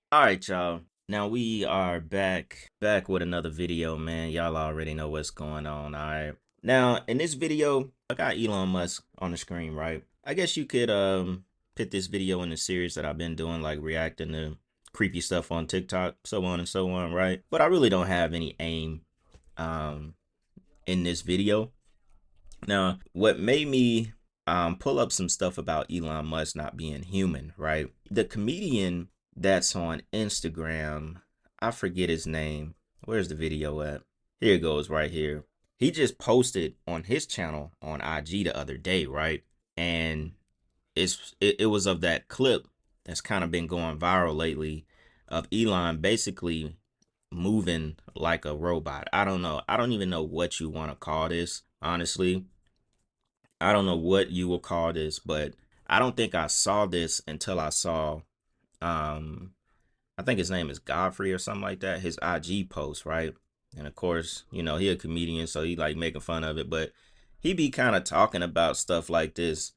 All right, y'all. Now we are back with another video, man. Y'all already know what's going on. All right. Now, in this video, I got Elon Musk on the screen, right? I guess you could put this video in the series that I've been doing, like reacting to creepy stuff on TikTok, so on and so on, right? But I really don't have any aim um in this video. Now, what made me pull up some stuff about Elon Musk not being human, right? The comedian that's on Instagram, I forget his name. Where's the video at? Here it goes, right here. He just posted on his channel on IG the other day, right? And it was of that clip that's kind of been going viral lately of Elon basically moving like a robot. I don't know. I don't even know what you want to call this, honestly. I don't know what you will call this, but I don't think I saw this until I saw um I think his name is Godfrey or something like that, his IG post, right? And of course, he a comedian, so he like making fun of it, but he be kind of talking about stuff like this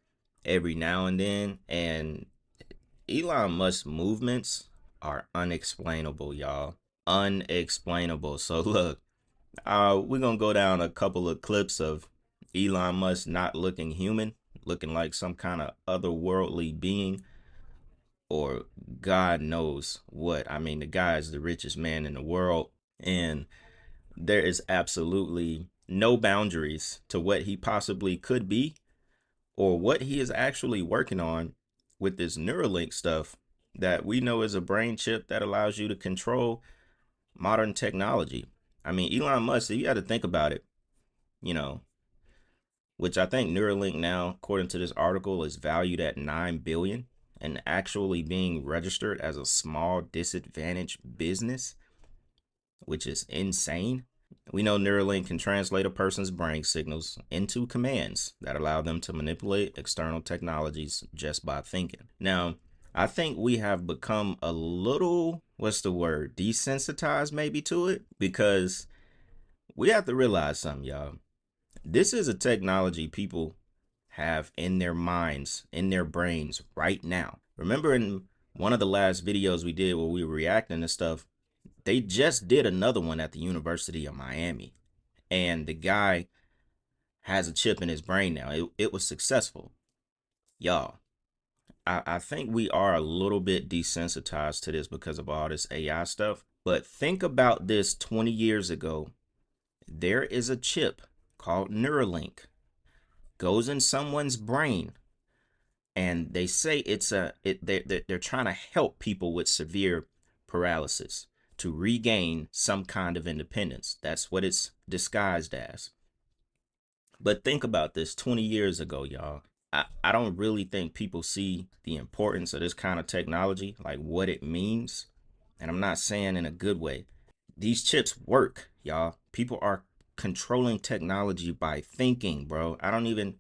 every now and then. And Elon Musk movements are unexplainable, y'all. Unexplainable. So look, we're gonna go down a couple of clips of Elon Musk not looking human, looking like some kind of otherworldly being, or God knows what. I mean, the guy is the richest man in the world, and there is absolutely no boundaries to what he possibly could be or what he is actually working on with this Neuralink stuff that we know is a brain chip that allows you to control modern technology. I mean, Elon Musk, you got to think about it, you know, which I think Neuralink now, according to this article, is valued at 9 billion and actually being registered as a small disadvantaged business, which is insane. We know Neuralink can translate a person's brain signals into commands that allow them to manipulate external technologies just by thinking. Now, I think we have become a little, what's the word, desensitized maybe to it, because we have to realize something, y'all. This is a technology people have in their minds, in their brains right now. Remember in one of the last videos we did where we were reacting to stuff, they just did another one at the University of Miami. And the guy has a chip in his brain now. It was successful. Y'all, I think we are a little bit desensitized to this because of all this AI stuff. But think about this 20 years ago. There is a chip called Neuralink, goes in someone's brain, and they say they're trying to help people with severe paralysis to regain some kind of independence. That's what it's disguised as. But think about this 20 years ago, y'all. I don't really think people see the importance of this kind of technology, like what it means. And I'm not saying in a good way. These chips work, y'all. People are controlling technology by thinking, bro. I don't even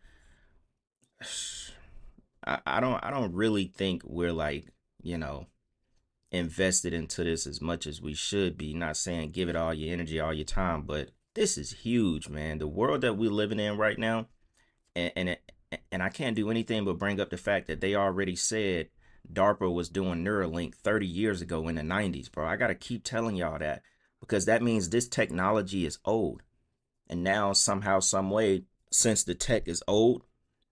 I don't really think we're like, you know, invested into this as much as we should be. Not saying give it all your energy, all your time, but this is huge, man. The world that we're living in right now, and I can't do anything but bring up the fact that they already said DARPA was doing Neuralink 30 years ago in the 90s, bro. I gotta keep telling y'all that because that means this technology is old. And now somehow, some way, since the tech is old,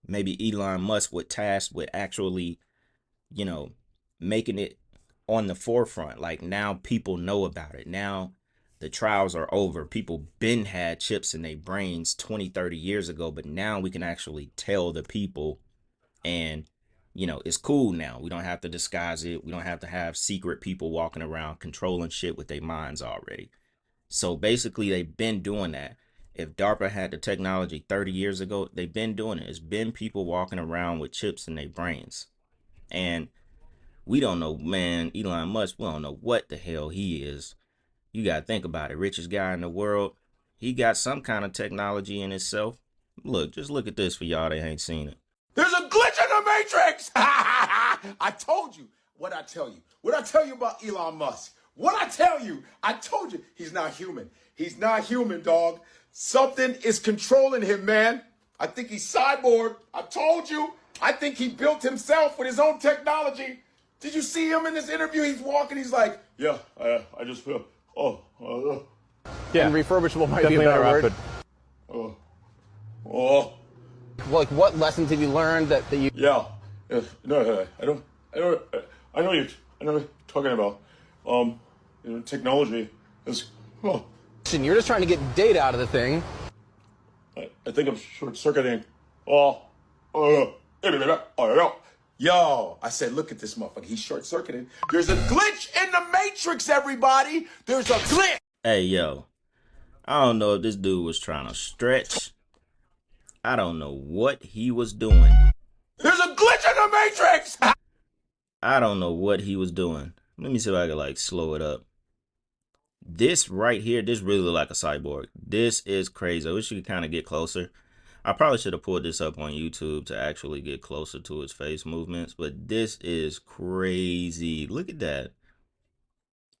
maybe Elon Musk would task with actually, you know, making it on the forefront. Like now people know about it. Now the trials are over. People been had chips in their brains 20, 30 years ago, but now we can actually tell the people, and it's cool now. We don't have to disguise it. We don't have to have secret people walking around controlling shit with their minds already. So basically they've been doing that. If DARPA had the technology 30 years ago, they've been doing it. It's been people walking around with chips in their brains. And we don't know, man, Elon Musk, we don't know what the hell he is. You got to think about it. Richest guy in the world. He got some kind of technology in himself. Look, just look at this for y'all that ain't seen it. There's a glitch in the matrix. I told you. What I tell you? What I tell you about Elon Musk? What I tell you? I told you he's not human. He's not human, dog. Something is controlling him, man. I think he's cyborg. I told you. I think he built himself with his own technology. Did you see him in this interview? He's walking. He's like, yeah, I just feel, Yeah, And refurbishable might be definitely a better not word. rapid. oh, Like, what lessons have you learned that you? yeah. No, I know what you're talking about. Technology is, oh, You're just trying to get data out of the thing. I think I'm short circuiting. Yo, I said, look at this motherfucker. He's short circuiting. There's a glitch in the matrix, everybody. There's a glitch. Hey, yo, I don't know if this dude was trying to stretch. I don't know what he was doing. There's a glitch in the matrix. I don't know what he was doing. Let me see if I can like slow it up. This right here, this really look like a cyborg. This is crazy. I wish you could kind of get closer. I probably should have pulled this up on YouTube to actually get closer to his face movements, but this is crazy. Look at that.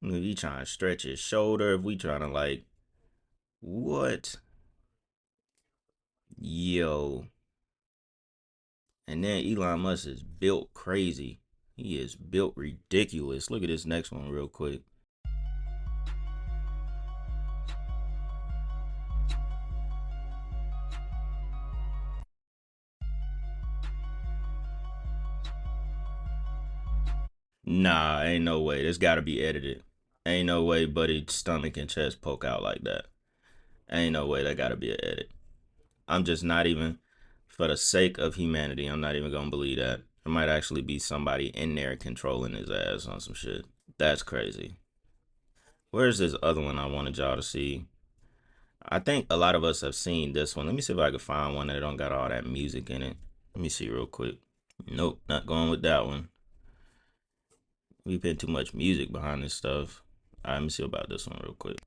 If he trying to stretch his shoulder, if we trying to like, what? Yo. And then Elon Musk is built crazy. He is built ridiculous. Look at this next one real quick. Nah, ain't no way. This gotta be edited. Ain't no way Buddy's stomach and chest poke out like that. Ain't no way. That gotta be an edit. I'm just not even, for the sake of humanity, I'm not even gonna believe that. There might actually be somebody in there controlling his ass on some shit. That's crazy. Where's this other one I wanted y'all to see? I think a lot of us have seen this one. Let me see if I can find one that don't got all that music in it. Let me see real quick. Nope, not going with that one. We put too much music behind this stuff. All right, let me see about this one real quick.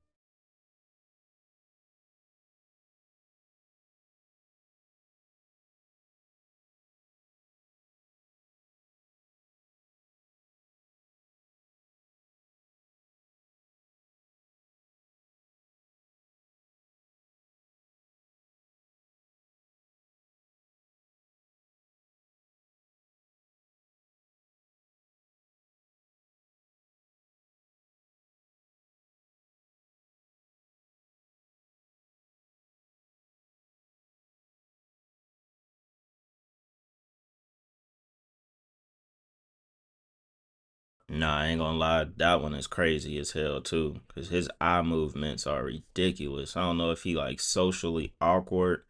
Nah, I ain't gonna lie, that one is crazy as hell too. Cause his eye movements are ridiculous. I don't know if he like socially awkward,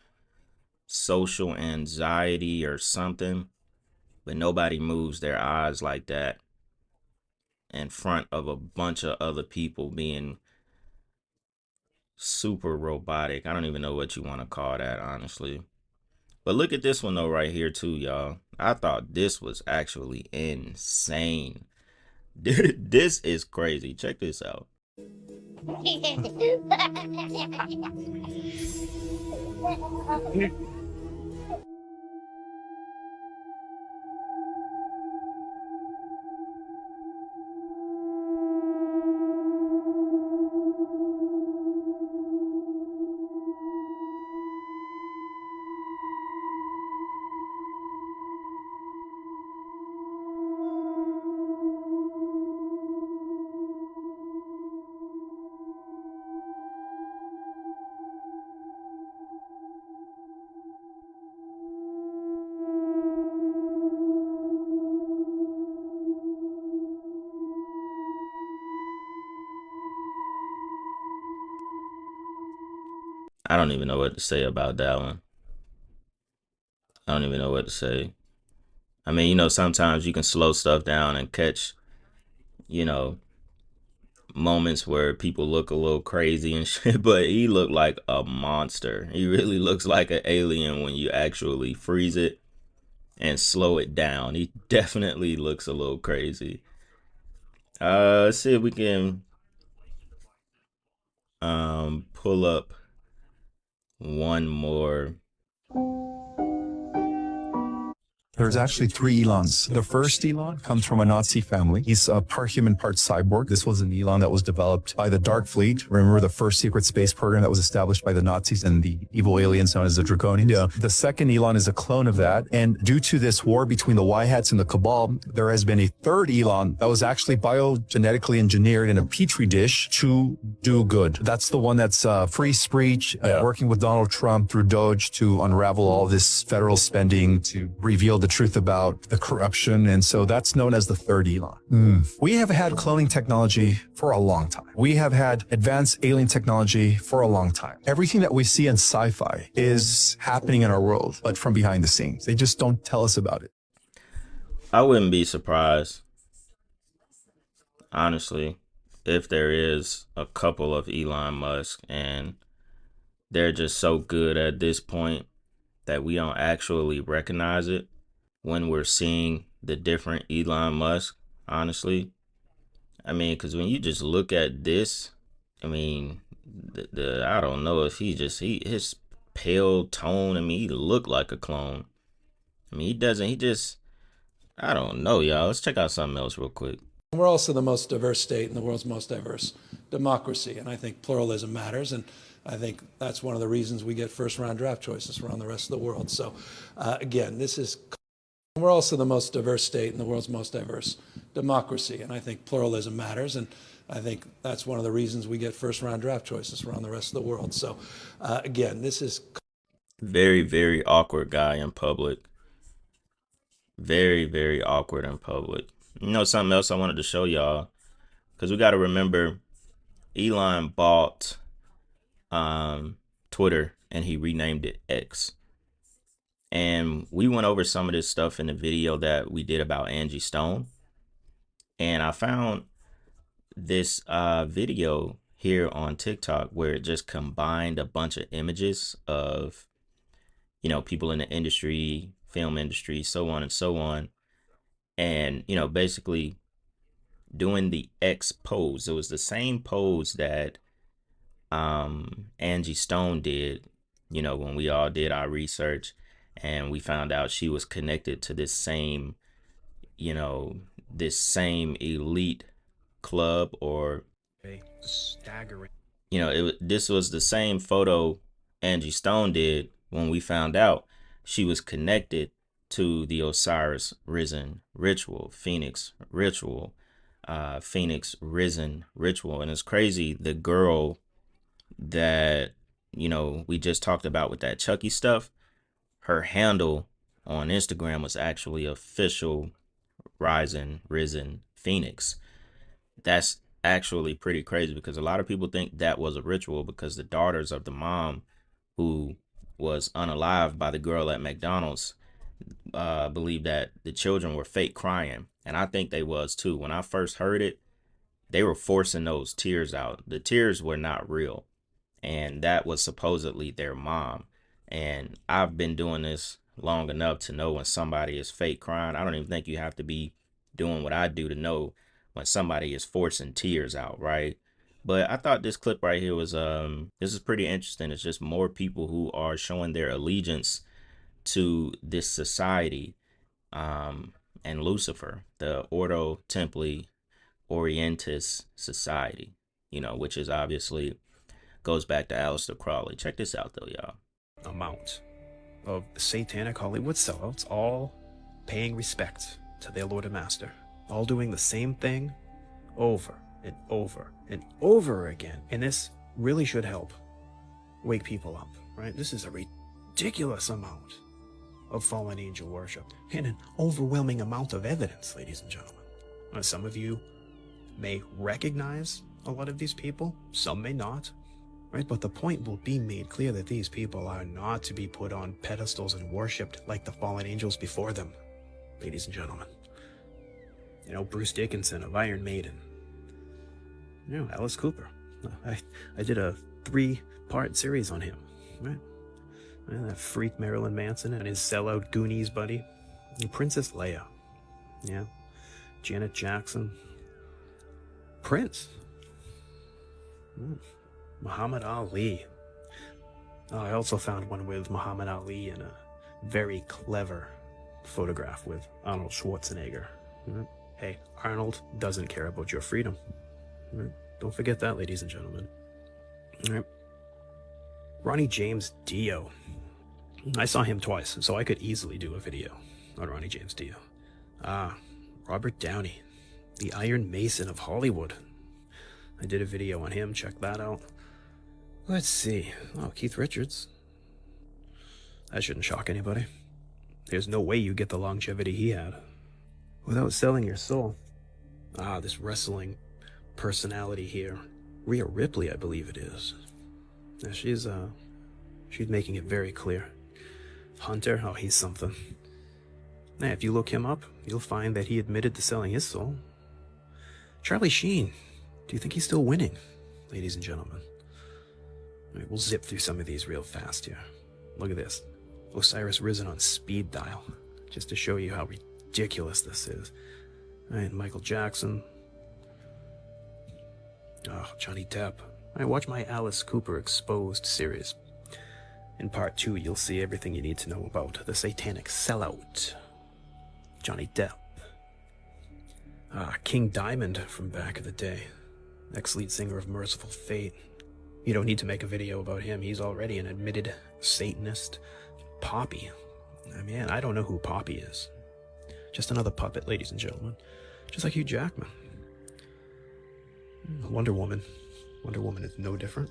social anxiety or something, but nobody moves their eyes like that in front of a bunch of other people being super robotic. I don't even know what you want to call that, honestly. But look at this one though right here too, y'all. I thought this was actually insane. Dude, this is crazy. Check this out. I don't even know what to say about that one. I don't even know what to say. I mean, sometimes you can slow stuff down and catch, you know, moments where people look a little crazy and shit, but he looked like a monster. He really looks like an alien when you actually freeze it and slow it down. He definitely looks a little crazy. Let's see if we can pull up one more. There's actually three Elons. The first Elon comes from a Nazi family. He's part human, part cyborg. This was an Elon that was developed by the Dark Fleet. Remember the first secret space program that was established by the Nazis and the evil aliens known as the Draconians? Yeah. The second Elon is a clone of that. And due to this war between the Y Hats and the Cabal, there has been a third Elon that was actually biogenetically engineered in a petri dish to do good. That's the one that's free speech, working with Donald Trump through Doge to unravel all this federal spending, to reveal the truth about the corruption. And so that's known as the third Elon. We have had cloning technology for a long time. We have had advanced alien technology for a long time. Everything that we see in sci-fi is happening in our world, but from behind the scenes. They just don't tell us about it. I wouldn't be surprised, honestly, if there is a couple of Elon Musk and they're just so good at this point that we don't actually recognize it when we're seeing the different Elon Musk, honestly. I mean, because when you just look at this, I mean, I don't know if his pale tone, I mean, he looked like a clone. I mean, I don't know, y'all. Let's check out something else real quick. We're also the most diverse state in the world's most diverse democracy, and I think pluralism matters, and I think that's one of the reasons we get first-round draft choices around the rest of the world. So, again, we're also the most diverse state in the world's most diverse democracy, and I think pluralism matters, and I think that's one of the reasons we get first-round draft choices around the rest of the world. So, again, this is very, very awkward guy in public. Very, very awkward in public. You know, something else I wanted to show y'all, because we got to remember Elon bought Twitter and he renamed it X. And we went over some of this stuff in the video that we did about Angie Stone. And I found this video here on TikTok where it just combined a bunch of images of, you know, people in the industry, film industry, so on and so on. And, you know, basically doing the X pose. It was the same pose that Angie Stone did, you know, when we all did our research and we found out she was connected to this same, you know, this same elite club, or staggering. You know, this was the same photo Angie Stone did when we found out she was connected to the Osiris risen ritual, Phoenix ritual, Phoenix risen ritual. And it's crazy, the girl that, you know, we just talked about with that Chucky stuff, her handle on Instagram was actually official risen Phoenix. That's actually pretty crazy, because a lot of people think that was a ritual because the daughters of the mom who was unalived by the girl at McDonald's believe that the children were fake crying. And I think they was too. When I first heard it, they were forcing those tears out. The tears were not real. And that was supposedly their mom. And I've been doing this long enough to know when somebody is fake crying. I don't even think you have to be doing what I do to know when somebody is forcing tears out, right? But I thought this clip right here was this is pretty interesting. It's just more people who are showing their allegiance to this society, and Lucifer, the Ordo Templi Orientis Society, you know, which is obviously goes back to Aleister Crowley. Check this out though, y'all. Amount of satanic Hollywood sellouts, all paying respect to their Lord and Master, all doing the same thing over and over and over again. And this really should help wake people up, right? This is a ridiculous amount of fallen angel worship and an overwhelming amount of evidence, ladies and gentlemen. Some of you may recognize a lot of these people, some may not, right? But the point will be made clear that these people are not to be put on pedestals and worshipped like the fallen angels before them, ladies and gentlemen. You know, Bruce Dickinson of Iron Maiden. You know, Alice Cooper. I did a 3-part series on him, right? And that freak Marilyn Manson and his sellout Goonies buddy. And Princess Leia. Yeah. Janet Jackson. Prince. Muhammad Ali. Oh, I also found one with Muhammad Ali in a very clever photograph with Arnold Schwarzenegger. Hey, Arnold doesn't care about your freedom. Don't forget that, ladies and gentlemen. Ronnie James Dio. I saw him twice, so I could easily do a video on Ronnie James Dio. Robert Downey, the Iron Mason of Hollywood. I did a video on him, check that out. Let's see. Oh, Keith Richards. That shouldn't shock anybody. There's no way you get the longevity he had without selling your soul. This wrestling personality here. Rhea Ripley, I believe it is. Now she's making it very clear. Hunter, oh, he's something. Now, if you look him up, you'll find that he admitted to selling his soul. Charlie Sheen, do you think he's still winning, ladies and gentlemen? All right, we'll zip through some of these real fast here. Look at this. Osiris risen on speed dial, just to show you how ridiculous this is. All right, Michael Jackson. Oh, Johnny Depp. All right, watch my Alice Cooper Exposed series. In part 2, you'll see everything you need to know about the satanic sellout. Johnny Depp. King Diamond from back in the day. Ex-lead singer of Merciful Fate. You don't need to make a video about him. He's already an admitted Satanist. Poppy. Man, I don't know who Poppy is. Just another puppet, ladies and gentlemen. Just like Hugh Jackman. Wonder Woman. Wonder Woman is no different.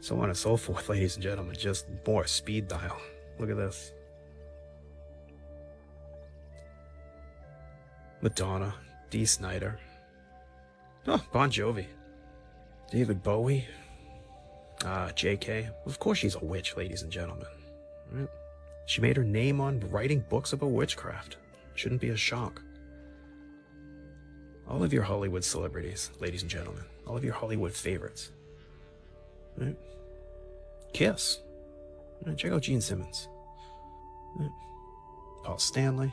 So on and so forth, ladies and gentlemen. Just more speed dial. Look at this. Madonna. Dee Snider. Oh, Bon Jovi. David Bowie. JK. Of course she's a witch, ladies and gentlemen. Right? She made her name on writing books about witchcraft. Shouldn't be a shock. All of your Hollywood celebrities, ladies and gentlemen. All of your Hollywood favorites. Right? Kiss. Right, check out Gene Simmons. Right? Paul Stanley.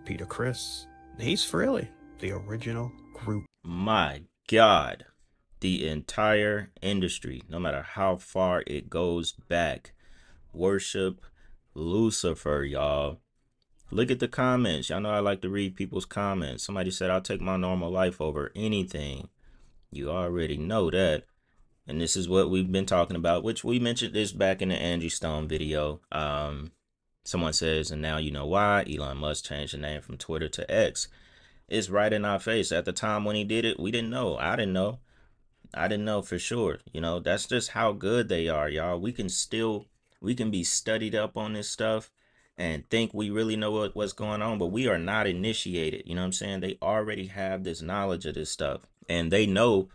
Peter Criss. Ace Frehley. The original group. My God. The entire industry, no matter how far it goes back, worship Lucifer, y'all. Look at the comments. Y'all know I like to read people's comments. Somebody said, I'll take my normal life over anything. You already know that. And this is what we've been talking about, which we mentioned this back in the Angie Stone video. Someone says, and now you know why Elon Musk changed the name from Twitter to X. It's right in our face. At the time when he did it, we didn't know. I didn't know. I didn't know for sure. You know, that's just how good they are, y'all. We can be studied up on this stuff and think we really know what's going on, but we are not initiated. You know what I'm saying? They already have this knowledge of this stuff, and they know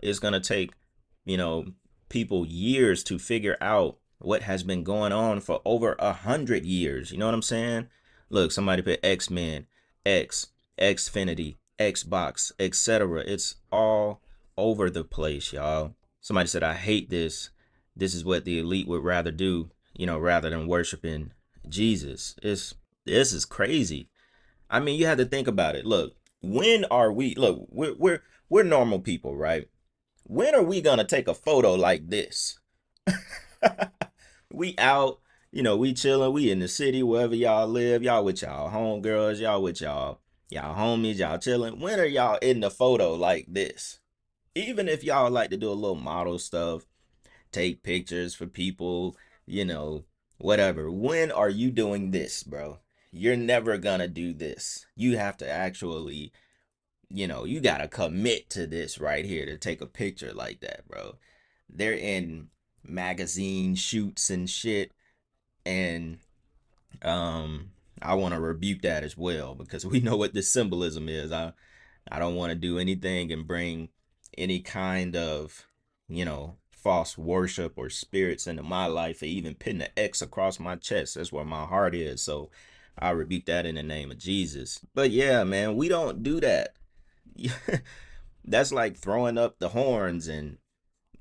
it's going to take, you know, people years to figure out what has been going on for over 100 years. You know what I'm saying? Look, somebody put X-Men, Xfinity, Xbox, etc. It's all over the place, y'all. Somebody said, I hate this. This is what the elite would rather do, you know, rather than worshiping Jesus. This is crazy. I mean, you have to think about it. Look, when are we, look, we're normal people, right? When are we gonna take a photo like this? We out, you know, we chilling, we in the city, wherever y'all live, y'all with y'all homegirls, y'all with y'all homies, y'all chilling. When are y'all in the photo like this? Even if y'all like to do a little model stuff, take pictures for people, you know, whatever. When are you doing this, bro? You're never gonna do this. You have to actually, you know, you gotta commit to this right here to take a picture like that, bro. They're in magazine shoots and shit, and I want to rebuke that as well, because we know what the symbolism is. I don't want to do anything and bring any kind of, you know, false worship or spirits into my life, or even putting an X across my chest. That's where my heart is. So I rebuke that in the name of Jesus. But yeah, man, we don't do that. That's like throwing up the horns and,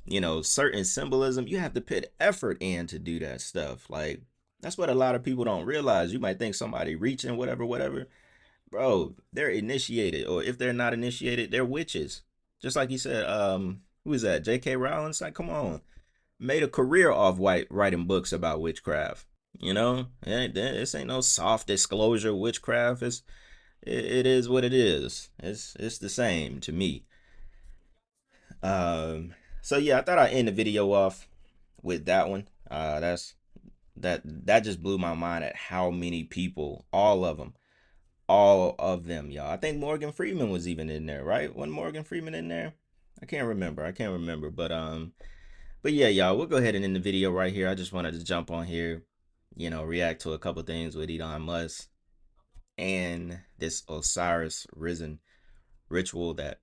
you know, certain symbolism. You have to put effort in to do that stuff. Like, that's what a lot of people don't realize. You might think somebody reaching, whatever. Bro, they're initiated. Or if they're not initiated, they're witches. Just like he said, who is that? J.K. Rowling? Like, come on. Made a career off writing books about witchcraft. You know, this ain't no soft disclosure witchcraft. It is what it is. It's the same to me. Um, so yeah, I thought I'd end the video off with that one. That just blew my mind at how many people, all of them, y'all. I think Morgan Freeman was even in there, right? Wasn't Morgan Freeman in there? I can't remember. But yeah, y'all, we'll go ahead and end the video right here. I just wanted to jump on here, react to a couple things with Elon Musk and this Osiris risen ritual that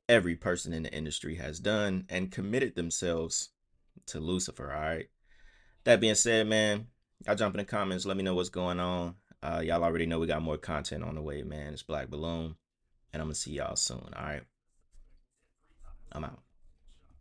every person in the industry has done and committed themselves to Lucifer. All right. That being said, man, y'all jump in the comments. Let me know what's going on. Y'all already know we got more content on the way, man. It's Black Balloon, and I'm gonna see y'all soon. All right. I'm out.